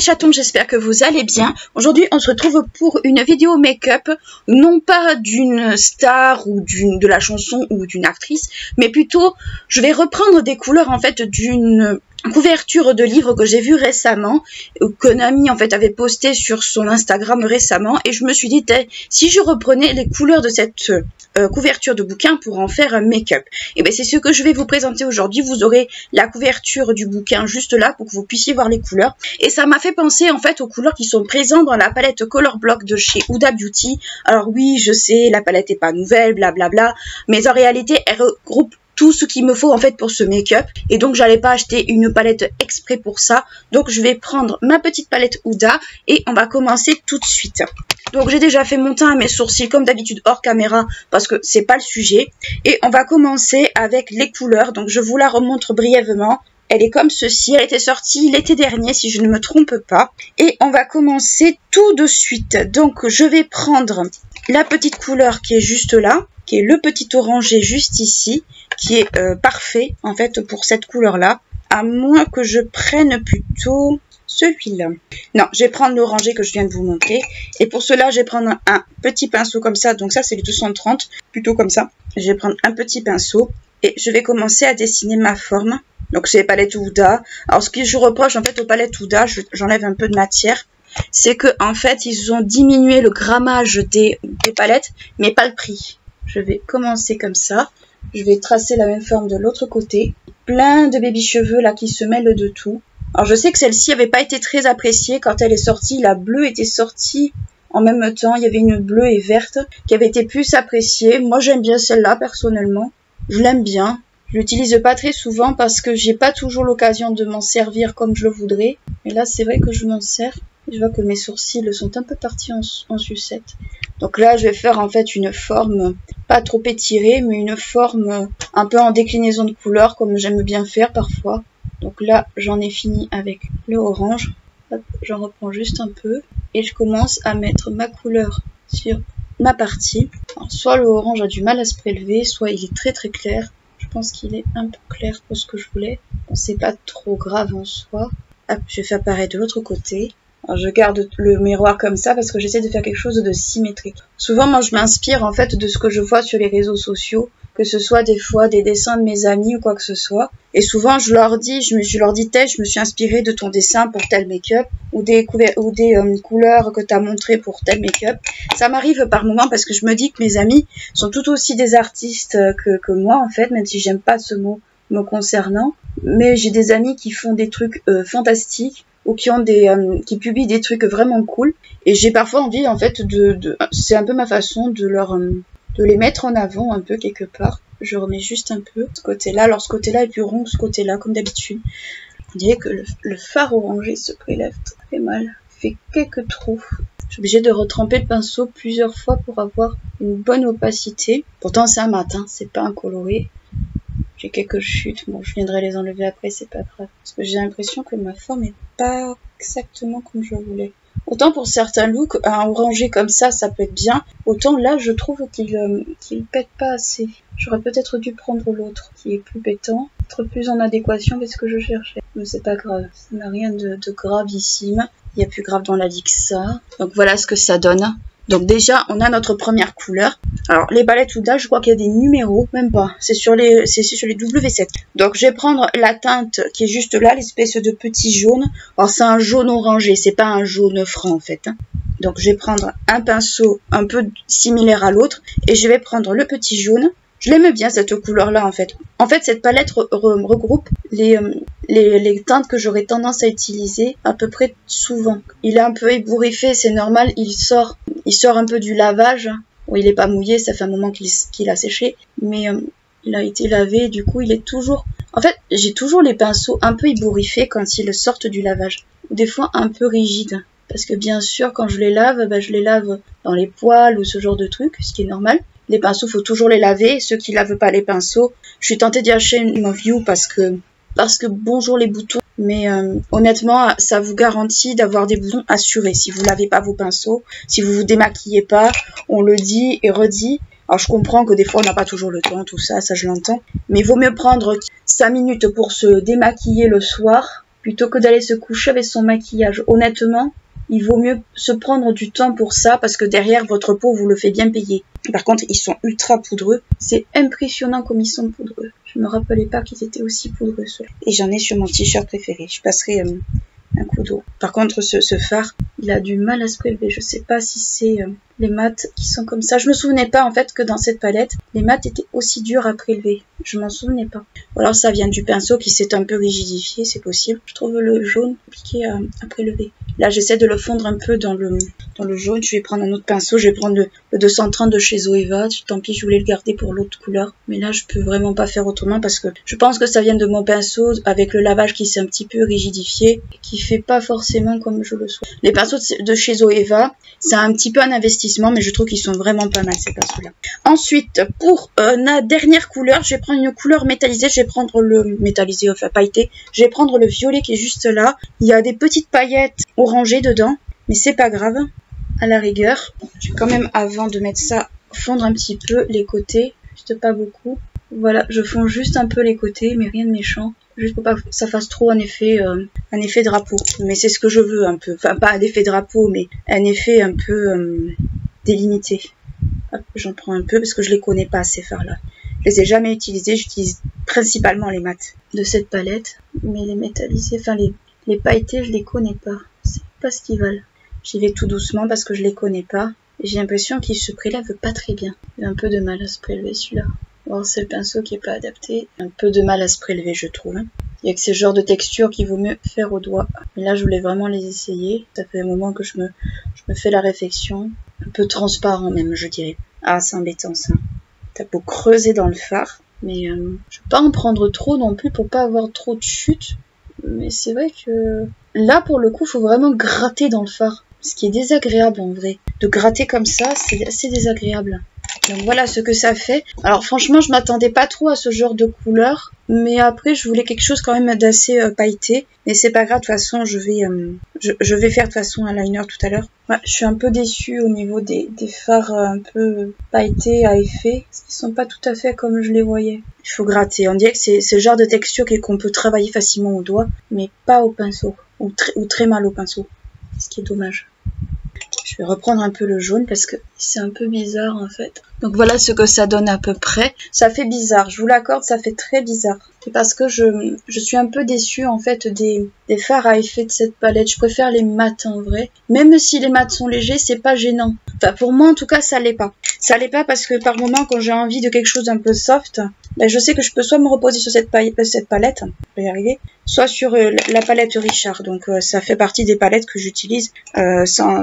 chatons, j'espère que vous allez bien. Aujourd'hui, on se retrouve pour une vidéo make-up, non pas d'une star ou de la chanson ou d'une actrice, mais plutôt, je vais reprendre des couleurs en fait d'une couverture de livre que j'ai vu récemment, qu'un ami en fait avait posté sur son Instagram récemment, et je me suis dit, si je reprenais les couleurs de cette couverture de bouquin pour en faire un make-up. Et bien c'est ce que je vais vous présenter aujourd'hui. Vous aurez la couverture du bouquin juste là pour que vous puissiez voir les couleurs. Et ça m'a fait penser en fait aux couleurs qui sont présentes dans la palette Color Block de chez Huda Beauty. Alors oui, je sais, la palette n'est pas nouvelle, blablabla, mais en réalité elle regroupe tout ce qu'il me faut en fait pour ce make-up, et donc j'allais pas acheter une palette exprès pour ça, donc je vais prendre ma petite palette Huda et on va commencer tout de suite. Donc j'ai déjà fait mon teint à mes sourcils comme d'habitude hors caméra parce que c'est pas le sujet, et on va commencer avec les couleurs. Donc je vous la remontre brièvement. Elle est comme ceci, elle était sortie l'été dernier si je ne me trompe pas, et on va commencer tout de suite. Donc je vais prendre la petite couleur qui est juste là, qui est le petit orangé juste ici, qui est parfait en fait pour cette couleur là, à moins que je prenne plutôt celui-là. Non, je vais prendre l'orangé que je viens de vous montrer, et pour cela je vais prendre un petit pinceau comme ça. Donc ça c'est le 230, plutôt comme ça. Je vais prendre un petit pinceau et je vais commencer à dessiner ma forme. Donc c'est les palettes Huda. Alors ce que je reproche en fait aux palettes Huda, j'enlève un peu de matière, c'est que en fait ils ont diminué le grammage des palettes mais pas le prix. Je vais commencer comme ça. Je vais tracer la même forme de l'autre côté. Plein de baby cheveux là qui se mêlent de tout. Alors je sais que celle-ci n'avait pas été très appréciée quand elle est sortie. La bleue était sortie en même temps. Il y avait une bleue et verte qui avait été plus appréciée. Moi j'aime bien celle-là personnellement. Je l'aime bien. Je l'utilise pas très souvent parce que j'ai pas toujours l'occasion de m'en servir comme je le voudrais. Mais là c'est vrai que je m'en sers. Je vois que mes sourcils sont un peu partis en sucette. Donc là, je vais faire en fait une forme pas trop étirée, mais une forme un peu en déclinaison de couleurs, comme j'aime bien faire parfois. Donc là, j'en ai fini avec le orange. J'en reprends juste un peu. Et je commence à mettre ma couleur sur ma partie. Alors, soit le orange a du mal à se prélever, soit il est très très clair. Je pense qu'il est un peu clair pour ce que je voulais. Bon, c'est pas trop grave en soi. Hop, je fais apparaître de l'autre côté. Alors je garde le miroir comme ça parce que j'essaie de faire quelque chose de symétrique. Souvent, moi, je m'inspire en fait de ce que je vois sur les réseaux sociaux, que ce soit des fois des dessins de mes amis ou quoi que ce soit. Et souvent, je leur dis, je me suis inspirée de ton dessin pour tel make-up ou des couleurs que tu as montrées pour tel make-up. Ça m'arrive par moments parce que je me dis que mes amis sont tout aussi des artistes que moi en fait, même si j'aime pas ce mot me concernant. Mais j'ai des amis qui font des trucs fantastiques, ou qui publient des trucs vraiment cool, et j'ai parfois envie en fait c'est un peu ma façon de les mettre en avant un peu quelque part. Je remets juste un peu ce côté là, alors ce côté là est plus rond que ce côté là comme d'habitude. On dirait que le fard orangé se prélève très mal, fait quelques trous. Je suis obligée de retremper le pinceau plusieurs fois pour avoir une bonne opacité. Pourtant c'est un mat, hein, c'est pas un coloré. J'ai quelques chutes, bon je viendrai les enlever après, c'est pas grave. Parce que j'ai l'impression que ma forme est pas exactement comme je voulais. Autant pour certains looks, un orangé comme ça peut être bien. Autant là je trouve qu'il pète pas assez. J'aurais peut-être dû prendre l'autre qui est plus pétant, être plus en adéquation avec ce que je cherchais. Mais c'est pas grave, ça n'a rien de gravissime. Il y a plus grave dans la vie que ça. Donc voilà ce que ça donne. Donc déjà, on a notre première couleur. Alors, les palettes Huda, je crois qu'il y a des numéros, même pas. C'est sur les W7. Donc, je vais prendre la teinte qui est juste là, l'espèce de petit jaune. Alors, c'est un jaune orangé, c'est pas un jaune franc, en fait. Hein. Donc, je vais prendre un pinceau un peu similaire à l'autre, et je vais prendre le petit jaune. Je l'aime bien, cette couleur-là, en fait. En fait, cette palette regroupe les teintes que j'aurais tendance à utiliser à peu près souvent. Il est un peu ébouriffé, c'est normal, il sort un peu du lavage. Bon, il n'est pas mouillé, ça fait un moment qu'il a séché, mais il a été lavé, du coup, il est toujours... En fait, j'ai toujours les pinceaux un peu ébouriffés quand ils sortent du lavage. Des fois, un peu rigides. Parce que bien sûr, quand je les lave dans les poils ou ce genre de trucs, ce qui est normal. Les pinceaux, faut toujours les laver. Ceux qui lavent pas les pinceaux, je suis tentée d'y acheter une View parce que bonjour les boutons. Mais honnêtement, ça vous garantit d'avoir des boutons assurés si vous lavez pas vos pinceaux, si vous vous démaquillez pas. On le dit et redit. Alors je comprends que des fois on n'a pas toujours le temps, tout ça, ça je l'entends. Mais il vaut mieux prendre 5 minutes pour se démaquiller le soir plutôt que d'aller se coucher avec son maquillage. Honnêtement, il vaut mieux se prendre du temps pour ça parce que derrière, votre peau vous le fait bien payer. Par contre, ils sont ultra poudreux. C'est impressionnant comme ils sont poudreux. Je me rappelais pas qu'ils étaient aussi poudreux, ceux-là. Et j'en ai sur mon t-shirt préféré. Je passerai un coup d'eau. Par contre, ce fard, il a du mal à se prélever. Je sais pas si c'est les mats qui sont comme ça. Je me souvenais pas en fait que dans cette palette, les mats étaient aussi durs à prélever. Je m'en souvenais pas. Ou alors ça vient du pinceau qui s'est un peu rigidifié, c'est possible. Je trouve le jaune compliqué à prélever. Là, j'essaie de le fondre un peu dans le jaune. Je vais prendre un autre pinceau. Je vais prendre le 230 de chez Zoeva. Tant pis, je voulais le garder pour l'autre couleur. Mais là, je peux vraiment pas faire autrement parce que je pense que ça vient de mon pinceau avec le lavage qui s'est un petit peu rigidifié, qui fait pas forcément comme je le souhaite. Les pinceaux de chez Zoeva, c'est un petit peu un investissement, mais je trouve qu'ils sont vraiment pas mal ces pinceaux-là. Ensuite, pour la dernière couleur, je vais prendre une couleur métallisée. Je vais prendre le métallisé, enfin pailleté. Je vais prendre le violet qui est juste là. Il y a des petites paillettes orangées dedans, mais c'est pas grave. À la rigueur, je vais quand même, avant de mettre ça, fondre un petit peu les côtés, juste pas beaucoup. Voilà, je fonds juste un peu les côtés, mais rien de méchant, juste pour pas que ça fasse trop un effet drapeau. Mais c'est ce que je veux un peu, enfin pas un effet drapeau, mais un effet un peu délimité. J'en prends un peu parce que je les connais pas ces fards-là. Je les ai jamais utilisés, j'utilise principalement les mats de cette palette, mais les métallisés, enfin les pailletés, je les connais pas. C'est pas ce qu'ils valent. J'y vais tout doucement parce que je les connais pas. Et j'ai l'impression qu'ils se prélèvent pas très bien. Il a un peu de mal à se prélever celui-là. Bon, c'est le pinceau qui est pas adapté. Un peu de mal à se prélever, je trouve. Il y a que ces genres de textures qu'il vaut mieux faire au doigt. Mais là, je voulais vraiment les essayer. Ça fait un moment que je me fais la réflexion. Un peu transparent même, je dirais. Ah, c'est embêtant ça. T'as beau creuser dans le fard. Mais je veux pas en prendre trop non plus pour pas avoir trop de chute. Mais c'est vrai que là, pour le coup, faut vraiment gratter dans le fard. Ce qui est désagréable en vrai. De gratter comme ça, c'est assez désagréable. Donc voilà ce que ça fait. Alors franchement, je m'attendais pas trop à ce genre de couleur. Mais après, je voulais quelque chose quand même d'assez pailleté. Mais c'est pas grave, de toute façon, je vais faire de toute façon un liner tout à l'heure. Ouais, je suis un peu déçue au niveau des fards un peu pailletés à effet. Parce qu'ils sont pas tout à fait comme je les voyais. Il faut gratter. On dirait que c'est ce genre de texture qu'on peut travailler facilement au doigt. Mais pas au pinceau. Ou très mal au pinceau. Ce qui est dommage. Je vais reprendre un peu le jaune parce que c'est un peu bizarre en fait. Donc voilà ce que ça donne à peu près. Ça fait bizarre, je vous l'accorde, ça fait très bizarre. C'est parce que je suis un peu déçue en fait des fards à effet de cette palette. Je préfère les mats en vrai. Même si les mats sont légers, c'est pas gênant. Enfin pour moi en tout cas ça l'est pas. Ça l'est pas parce que par moment quand j'ai envie de quelque chose d'un peu soft, ben, je sais que je peux soit me reposer sur cette palette, je vais y arriver, soit sur la palette Richard. Donc ça fait partie des palettes que j'utilise sans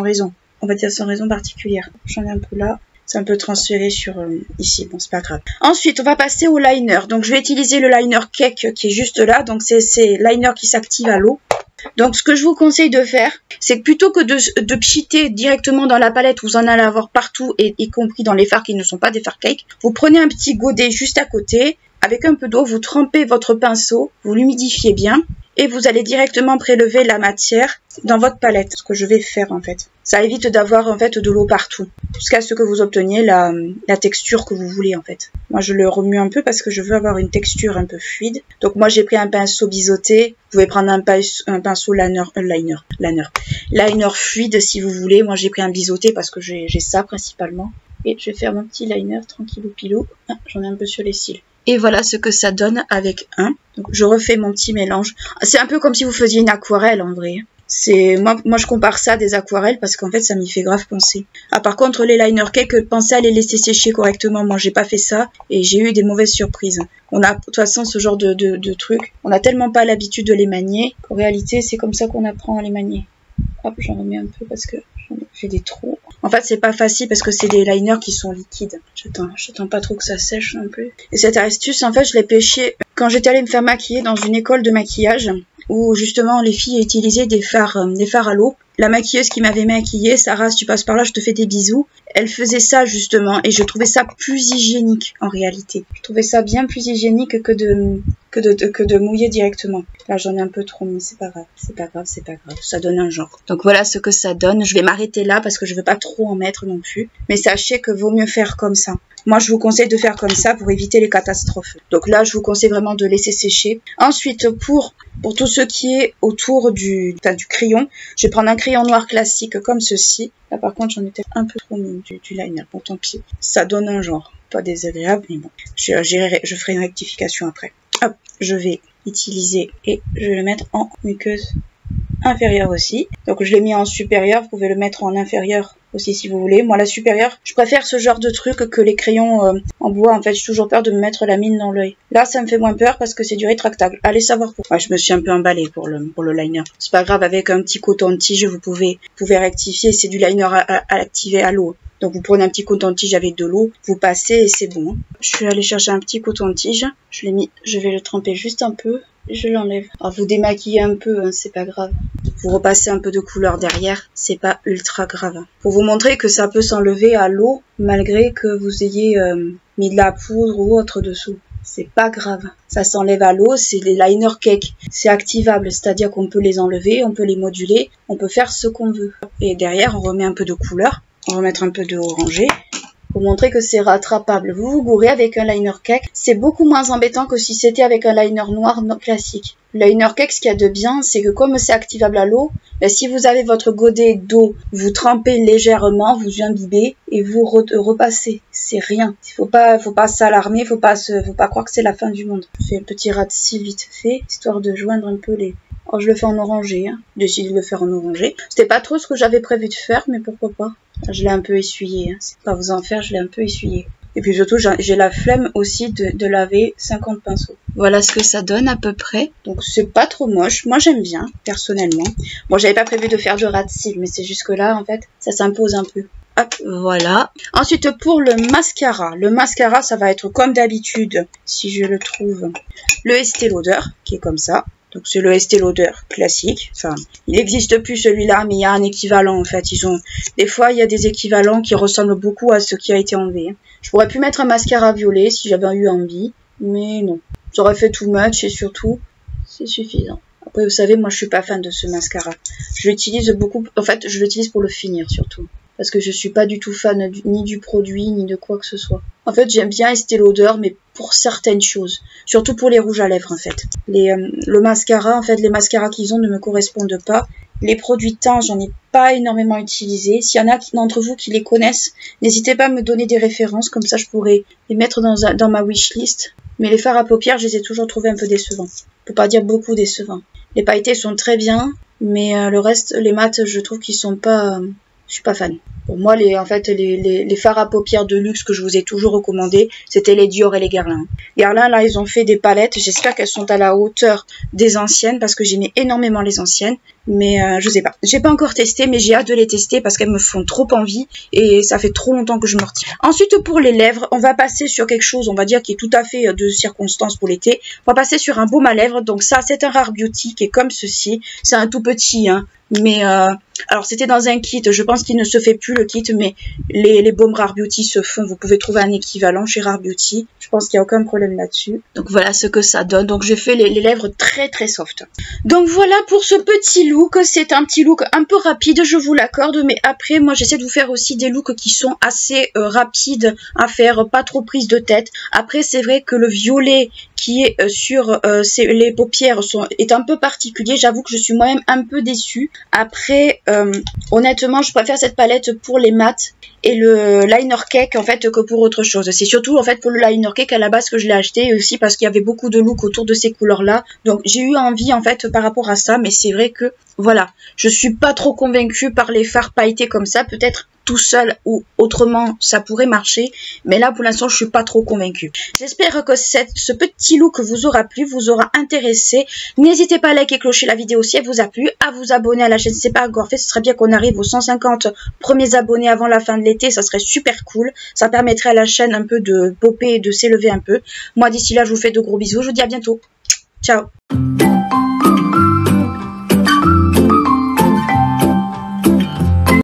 raison. On va dire sans raison particulière. J'en ai un peu là. C'est un peu transféré sur ici. Bon, c'est pas grave. Ensuite, on va passer au liner. Donc je vais utiliser le liner Cake qui est juste là. Donc c'est liner qui s'active à l'eau. Donc ce que je vous conseille de faire, c'est que plutôt que de cheater directement dans la palette, vous en allez avoir partout, et y compris dans les fards qui ne sont pas des fards cake, vous prenez un petit godet juste à côté, avec un peu d'eau, vous trempez votre pinceau, vous l'humidifiez bien, et vous allez directement prélever la matière dans votre palette, ce que je vais faire en fait. Ça évite d'avoir en fait de l'eau partout, jusqu'à ce que vous obteniez la texture que vous voulez en fait. Moi je le remue un peu parce que je veux avoir une texture un peu fluide. Donc moi j'ai pris un pinceau biseauté, vous pouvez prendre un pinceau liner fluide si vous voulez. Moi j'ai pris un biseauté parce que j'ai ça principalement. Et je vais faire mon petit liner tranquillou pilou. Ah, j'en ai un peu sur les cils. Et voilà ce que ça donne avec un. Donc je refais mon petit mélange. C'est un peu comme si vous faisiez une aquarelle en vrai. C'est moi je compare ça à des aquarelles parce qu'en fait ça m'y fait grave penser. Ah par contre les liner cake, pensez à les laisser sécher correctement. Moi j'ai pas fait ça et j'ai eu des mauvaises surprises. On a de toute façon ce genre de trucs. On a tellement pas l'habitude de les manier qu'en réalité c'est comme ça qu'on apprend à les manier. Hop, j'en remets un peu parce que j'en ai fait des trous. En fait, c'est pas facile parce que c'est des liners qui sont liquides. J'attends pas trop que ça sèche non plus. Et cette astuce, en fait, je l'ai pêchée quand j'étais allée me faire maquiller dans une école de maquillage où justement les filles utilisaient des fards à l'eau. La maquilleuse qui m'avait maquillée, Sarah, si tu passes par là, je te fais des bisous. Elle faisait ça justement et je trouvais ça plus hygiénique en réalité. Je trouvais ça bien plus hygiénique que de mouiller directement. Là j'en ai un peu trop mais c'est pas grave, ça donne un genre. Donc voilà ce que ça donne. Je vais m'arrêter là parce que je veux pas trop en mettre non plus. Mais sachez que vaut mieux faire comme ça. Moi, je vous conseille de faire comme ça pour éviter les catastrophes. Donc là, je vous conseille vraiment de laisser sécher. Ensuite, pour tout ce qui est autour du crayon, je vais prendre un crayon noir classique comme ceci. Là, par contre, j'en ai peut-être un peu trop mis du liner. Bon, tant pis. Ça donne un genre. Pas désagréable, mais bon. Je ferai une rectification après. Hop, je vais utiliser et je vais le mettre en muqueuse inférieure aussi. Donc je l'ai mis en supérieur, vous pouvez le mettre en inférieur aussi si vous voulez. Moi la supérieure, je préfère ce genre de truc que les crayons en bois. En fait, j'ai toujours peur de me mettre la mine dans l'œil. Là, ça me fait moins peur parce que c'est du rétractable. Allez savoir pourquoi. Je me suis un peu emballée pour le liner. C'est pas grave, avec un petit coton-tige, vous pouvez rectifier. C'est du liner à activer à l'eau. Donc vous prenez un petit coton-tige avec de l'eau, vous passez et c'est bon. Je suis allée chercher un petit coton-tige. Je l'ai mis, je vais le tremper juste un peu. Je l'enlève. Alors vous démaquillez un peu, hein, c'est pas grave. Vous repassez un peu de couleur derrière, c'est pas ultra grave. Pour vous montrer que ça peut s'enlever à l'eau malgré que vous ayez mis de la poudre ou autre dessous. C'est pas grave. Ça s'enlève à l'eau, c'est les liner cake. C'est activable, c'est-à-dire qu'on peut les enlever, on peut les moduler, on peut faire ce qu'on veut. Et derrière, on remet un peu de couleur. On va mettre un peu de orangé. Pour montrer que c'est rattrapable. Vous vous gourrez avec un liner cake, c'est beaucoup moins embêtant que si c'était avec un liner noir classique. Le liner cake, ce qu'il y a de bien, c'est que comme c'est activable à l'eau, si vous avez votre godet d'eau, vous trempez légèrement, vous imbibez et vous repassez. C'est rien. Faut pas s'alarmer, faut pas croire que c'est la fin du monde. Je fais un petit ras de cils vite fait, histoire de joindre un peu les... Alors je le fais en orangé, hein. J'ai décidé de le faire en orangé. C'était pas trop ce que j'avais prévu de faire, mais pourquoi pas. Je l'ai un peu essuyé, hein. C'est pas vous en faire, je l'ai un peu essuyé. Et puis surtout, j'ai la flemme aussi de laver 50 pinceaux. Voilà ce que ça donne à peu près. Donc c'est pas trop moche. Moi j'aime bien, personnellement. Bon, j'avais pas prévu de faire de ras de cils, mais c'est juste que là, en fait, ça s'impose un peu. Hop, voilà. Ensuite, pour le mascara. Le mascara, ça va être comme d'habitude, si je le trouve, le Estée Lauder, qui est comme ça. Donc c'est le Estée Lauder classique. Enfin, il n'existe plus celui-là, mais il y a un équivalent en fait. Des fois, il y a des équivalents qui ressemblent beaucoup à ce qui a été enlevé. Je pourrais pu mettre un mascara violet si j'avais eu envie, mais non. J'aurais fait too much et surtout, c'est suffisant. Après, vous savez, moi je suis pas fan de ce mascara. Je l'utilise beaucoup, en fait, je l'utilise pour le finir surtout. Parce que je suis pas du tout fan ni du produit, ni de quoi que ce soit. En fait, j'aime bien Estée Lauder, mais pour certaines choses. Surtout pour les rouges à lèvres, en fait. Le mascara, en fait, les mascaras qu'ils ont ne me correspondent pas. Les produits de teint, j'en ai pas énormément utilisé. S'il y en a d'entre vous qui les connaissent, n'hésitez pas à me donner des références. Comme ça, je pourrais les mettre dans ma wishlist. Mais les fards à paupières, je les ai toujours trouvés un peu décevants. Pour pas dire beaucoup décevants. Les pailletés sont très bien, mais le reste, les mats, je trouve qu'ils sont pas... je suis pas fan. Pour moi, les fards à paupières de luxe que je vous ai toujours recommandés, c'était les Dior et les Guerlain. Guerlain, là, ils ont fait des palettes. J'espère qu'elles sont à la hauteur des anciennes, parce que j'aimais énormément les anciennes. Mais je sais pas. J'ai pas encore testé, mais j'ai hâte de les tester parce qu'elles me font trop envie et ça fait trop longtemps que je me retire. Ensuite, pour les lèvres, on va passer sur quelque chose, on va dire, qui est tout à fait de circonstance pour l'été. On va passer sur un baume à lèvres. Donc ça, c'est un Rare Beauty qui est comme ceci. C'est un tout petit, hein. Mais alors c'était dans un kit, je pense qu'il ne se fait plus le kit, mais les baumes Rare Beauty se font, vous pouvez trouver un équivalent chez Rare Beauty, je pense qu'il n'y a aucun problème là-dessus. Donc voilà ce que ça donne, donc j'ai fait les lèvres très très soft. Donc voilà pour ce petit look, c'est un petit look un peu rapide, je vous l'accorde, mais après moi j'essaie de vous faire aussi des looks qui sont assez rapides à faire, pas trop prise de tête. Après c'est vrai que le violet qui est sur les paupières est un peu particulier, j'avoue que je suis moi-même un peu déçue. Après, honnêtement, je préfère cette palette pour les mats et le liner cake en fait que pour autre chose. C'est surtout en fait pour le liner cake à la base que je l'ai acheté et aussi parce qu'il y avait beaucoup de looks autour de ces couleurs-là. Donc j'ai eu envie en fait par rapport à ça, mais c'est vrai que voilà, je suis pas trop convaincue par les fards pailletés comme ça. Peut-être tout seul ou autrement ça pourrait marcher, mais là pour l'instant je suis pas trop convaincue. J'espère que ce petit look vous aura plu, vous aura intéressé. N'hésitez pas à liker et clocher la vidéo si elle vous a plu, à vous abonner à la chaîne si ce n'est pas encore fait. Ce serait bien qu'on arrive aux 150 premiers abonnés avant la fin de l'été, ça serait super cool. Ça permettrait à la chaîne un peu de popper et de s'élever un peu. Moi d'ici là je vous fais de gros bisous, je vous dis à bientôt. Ciao.